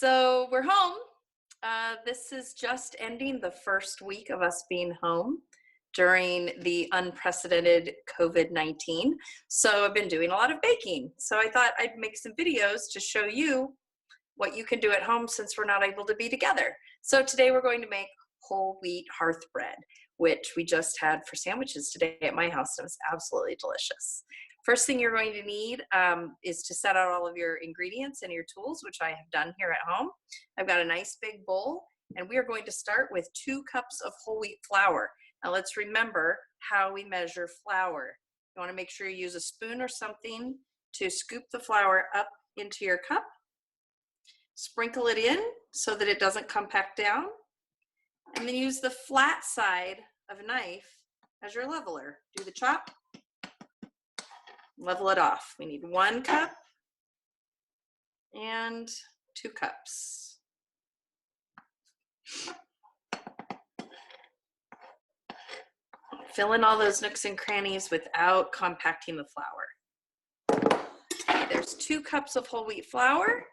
So we're home. This is just ending the first week of us being home during the unprecedented COVID-19. So I've been doing a lot of baking. So I thought I'd make some videos to show you what you can do at home since we're not able to be together. So today we're going to make whole wheat hearth bread, which we just had for sandwiches today at my house. It was absolutely delicious. First thing you're going to need is to set out all of your ingredients and your tools, which I have done here at home. I've got a nice big bowl, and we are going to start with 2 cups of whole wheat flour. Now let's remember how we measure flour. You want to make sure you use a spoon or something to scoop the flour up into your cup. Sprinkle it in so that it doesn't compact down, and then use the flat side of a knife as your leveler. Do the chop. Level it off. We need 1 cup and 2 cups. Fill in all those nooks and crannies without compacting the flour. Okay, there's 2 cups of whole wheat flour.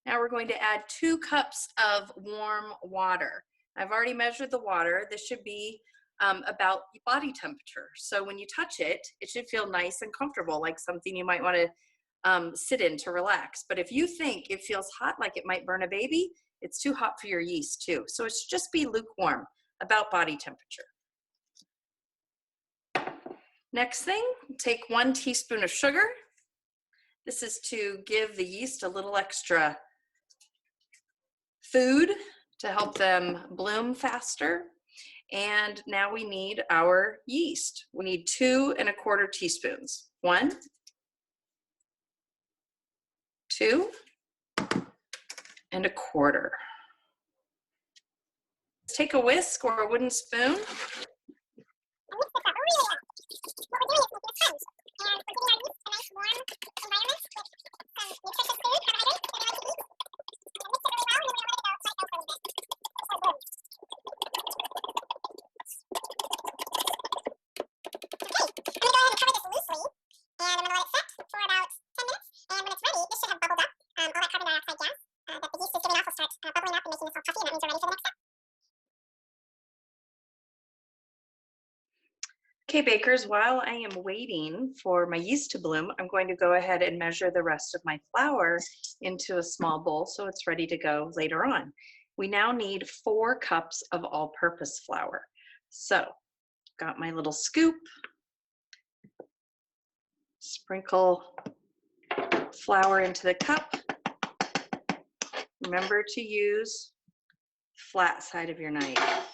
Now we're going to add 2 cups of warm water. I've already measured the water. This should be about body temperature. So when you touch it, it should feel nice and comfortable, like something you might want to sit in to relax. But if you think it feels hot, like it might burn a baby, it's too hot for your yeast too. So it should just be lukewarm, about body temperature. Next thing, take 1 teaspoon of sugar. This is to give the yeast a little extra food to help them bloom faster. And now we need our yeast. We need 2 1/4 teaspoons. 1, 2 1/4. Take a whisk or a wooden spoon. Okay, bakers, while I am waiting for my yeast to bloom, I'm going to go ahead and measure the rest of my flour into a small bowl so it's ready to go later on. We now need 4 cups of all-purpose flour. So, got my little scoop, sprinkle flour into the cup. Remember to use flat side of your knife.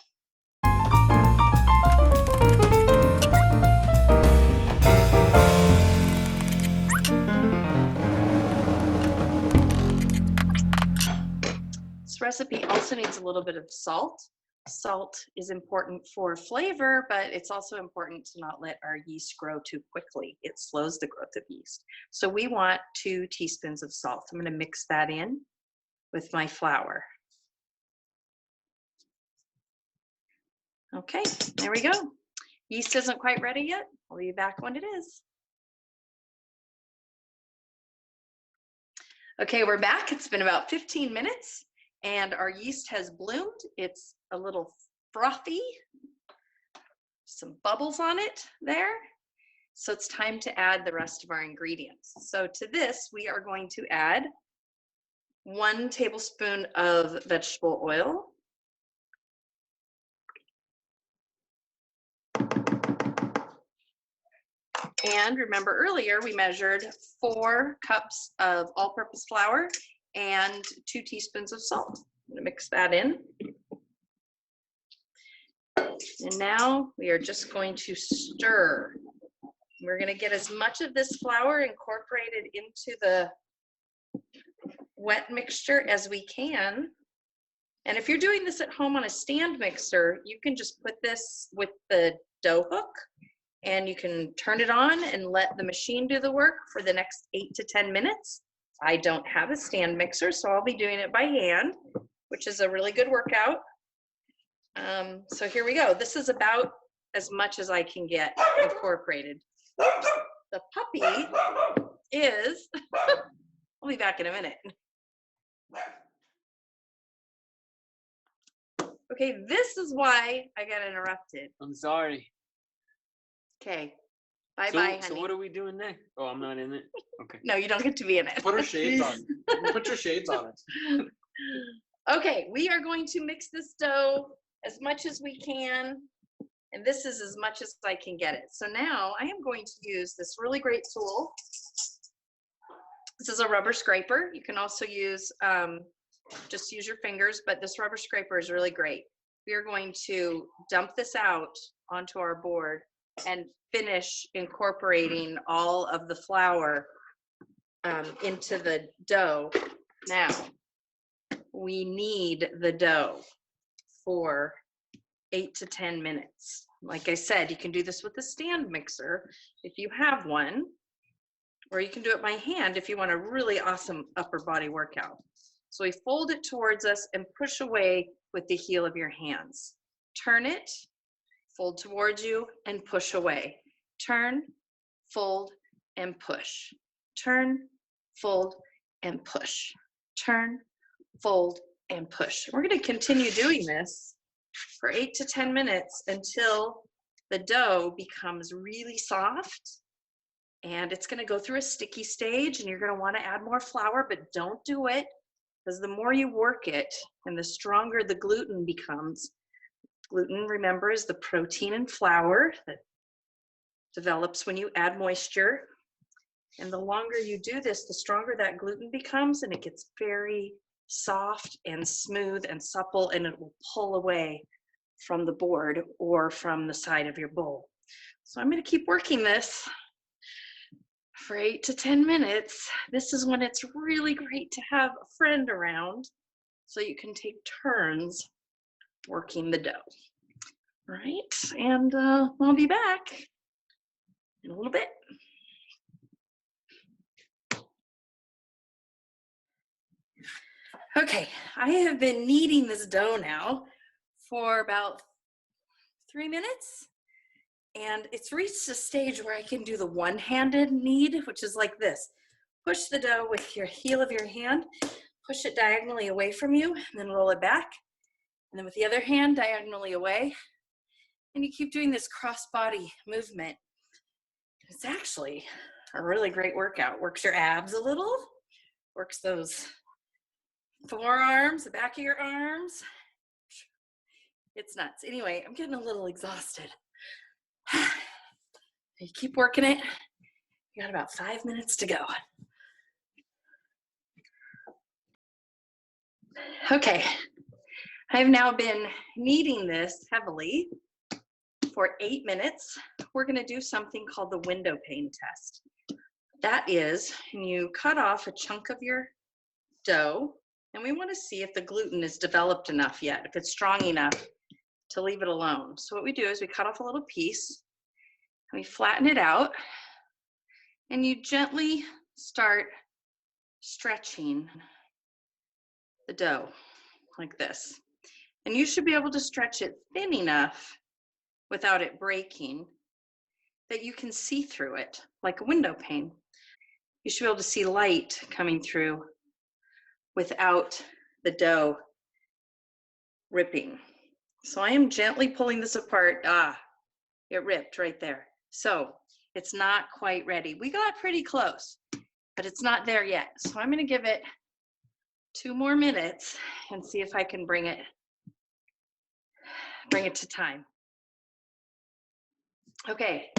This recipe also needs a little bit of salt. Salt is important for flavor, but it's also important to not let our yeast grow too quickly. It slows the growth of yeast. So we want 2 teaspoons of salt. I'm going to mix that in with my flour. Okay, there we go. Yeast isn't quite ready yet. I'll be back when it is. Okay, we're back. It's been about 15 minutes. And our yeast has bloomed. It's a little frothy, some bubbles on it there. So it's time to add the rest of our ingredients. So to this, we are going to add 1 tablespoon of vegetable oil, and remember earlier we measured 4 cups of all-purpose flour and 2 teaspoons of salt. I'm going to mix that in. And now we are just going to stir. We're going to get as much of this flour incorporated into the wet mixture as we can. And if you're doing this at home on a stand mixer, you can just put this with the dough hook and you can turn it on and let the machine do the work for the next 8 to 10 minutes. I don't have a stand mixer, so I'll be doing it by hand, which is a really good workout. So here we go. This is about as much as I can get incorporated. The puppy is, I'll be back in a minute. Okay, this is why I got interrupted. I'm sorry. Okay, bye-bye, honey. So what are we doing next? Oh, I'm not in it? Okay. No, you don't get to be in it. Put her shades on. Put your shades on it. Okay, we are going to mix this dough as much as we can. And this is as much as I can get it. So now I am going to use this really great tool. This is a rubber scraper. You can also use, just use your fingers, but this rubber scraper is really great. We are going to dump this out onto our board and finish incorporating all of the flour into the dough. Now, we need the dough for 8 to 10 minutes. Like I said, you can do this with a stand mixer if you have one, or you can do it by hand if you want a really awesome upper body workout. So we fold it towards us and push away with the heel of your hands. Turn it, fold towards you, and push away. Turn, fold, and push. Turn, fold, and push. Turn, fold, and push. We're going to continue doing this for 8 to 10 minutes until the dough becomes really soft, and it's going to go through a sticky stage, and you're going to want to add more flour, but don't do it, because the more you work it and the stronger the gluten becomes. Gluten, remember, is the protein in flour that develops when you add moisture. And the longer you do this, the stronger that gluten becomes, and it gets very soft and smooth and supple, and it will pull away from the board or from the side of your bowl. So I'm going to keep working this for 8 to 10 minutes. This is when it's really great to have a friend around so you can take turns working the dough. All right, and I'll be back in a little bit. Okay, I have been kneading this dough now for about 3 minutes, and it's reached a stage where I can do the one-handed knead, which is like this. Push the dough with your heel of your hand, push it diagonally away from you, and then roll it back. And then with the other hand, diagonally away. And you keep doing this cross-body movement. It's actually a really great workout. Works your abs a little, works those forearms, the back of your arms. It's nuts. Anyway, I'm getting a little exhausted. You keep working it. You got about 5 minutes to go. Okay, I've now been kneading this heavily for 8 minutes. We're going to do something called the Windowpane Test. That is, you cut off a chunk of your dough, and we want to see if the gluten is developed enough yet, if it's strong enough to leave it alone. So what we do is we cut off a little piece, and we flatten it out, and you gently start stretching the dough like this. And you should be able to stretch it thin enough without it breaking that you can see through it like a window pane. You should be able to see light coming through without the dough ripping. So I am gently pulling this apart. It ripped right there. So it's not quite ready. We got pretty close, but it's not there yet. So I'm going to give it 2 more minutes and see if I can bring it to time. Okay,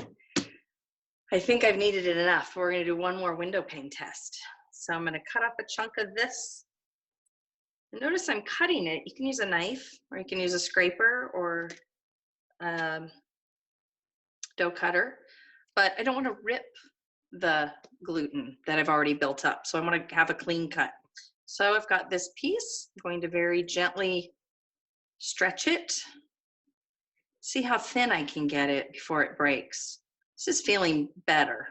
I think I've kneaded it enough. We're going to do one more Windowpane test. So I'm going to cut off a chunk of this. And notice I'm cutting it. You can use a knife, or you can use a scraper or dough cutter, but I don't want to rip the gluten that I've already built up. So I want to have a clean cut. So I've got this piece. I'm going to very gently stretch it. See how thin I can get it before it breaks. This is feeling better.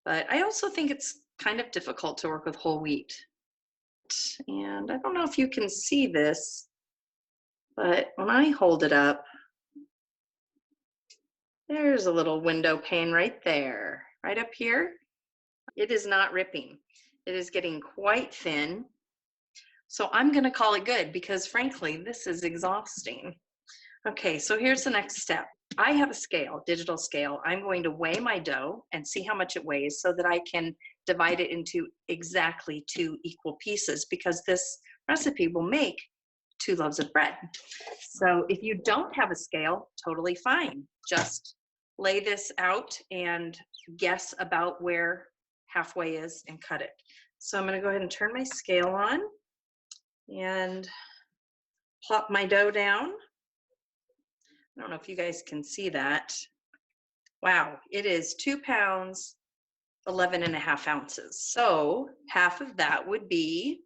But I also think it's kind of difficult to work with whole wheat. And I don't know if you can see this, but when I hold it up, there's a little window pane right there, right up here. It is not ripping. It is getting quite thin. So I'm gonna call it good because frankly, this is exhausting. Okay, so here's the next step. I have a scale, digital scale. I'm going to weigh my dough and see how much it weighs so that I can divide it into exactly 2 equal pieces, because this recipe will make 2 loaves of bread. So if you don't have a scale, totally fine. Just lay this out and guess about where halfway is and cut it. So I'm gonna go ahead and turn my scale on and plop my dough down. I don't know if you guys can see that. Wow, it is 2 pounds, 11.5 ounces. So half of that would be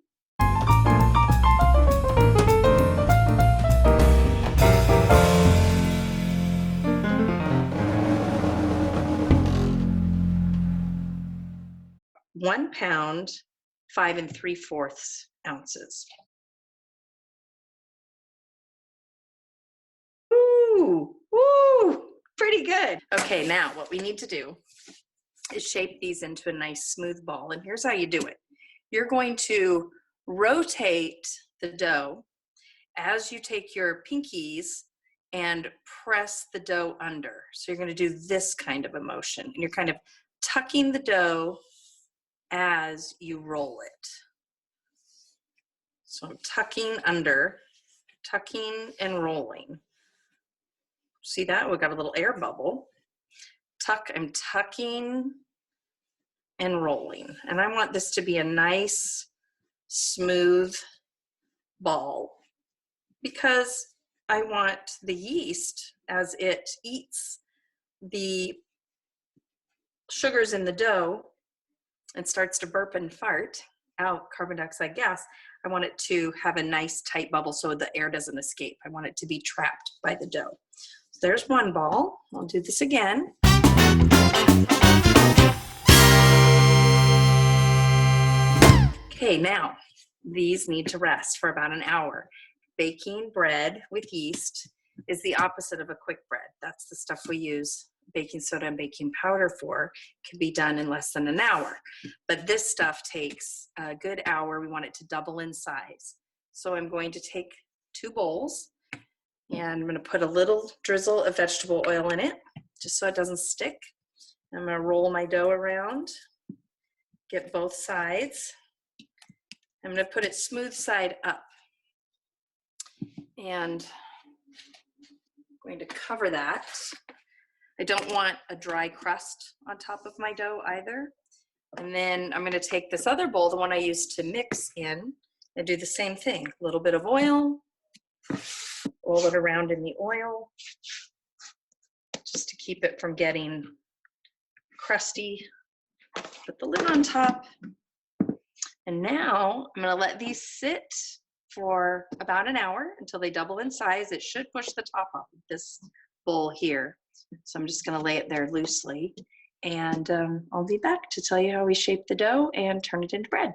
1 pound, 5 3/4 ounces. Ooh, ooh, pretty good. Okay, now what we need to do is shape these into a nice smooth ball. And here's how you do it. You're going to rotate the dough as you take your pinkies and press the dough under. So you're going to do this kind of a motion, and you're kind of tucking the dough as you roll it. So I'm tucking under, tucking and rolling. See that? We've got a little air bubble. I'm tucking and rolling. And I want this to be a nice, smooth ball, because I want the yeast, as it eats the sugars in the dough and starts to burp and fart out carbon dioxide gas, I want it to have a nice tight bubble so the air doesn't escape. I want it to be trapped by the dough. So there's one ball. I'll do this again. Okay, now these need to rest for about an hour. Baking bread with yeast is the opposite of a quick bread. That's the stuff we use baking soda and baking powder for. Can be done in less than an hour. But this stuff takes a good hour. We want it to double in size. So I'm going to take 2 bowls, and I'm going to put a little drizzle of vegetable oil in it, just so it doesn't stick. I'm going to roll my dough around, get both sides. I'm going to put it smooth side up, and I'm going to cover that. I don't want a dry crust on top of my dough either. And then I'm going to take this other bowl, the one I used to mix in, and do the same thing. A little bit of oil, roll it around in the oil, just to keep it from getting crusty. Put the lid on top. And now I'm going to let these sit for about an hour until they double in size. It should push the top off of this bowl here. So I'm just going to lay it there loosely. And I'll be back to tell you how we shape the dough and turn it into bread.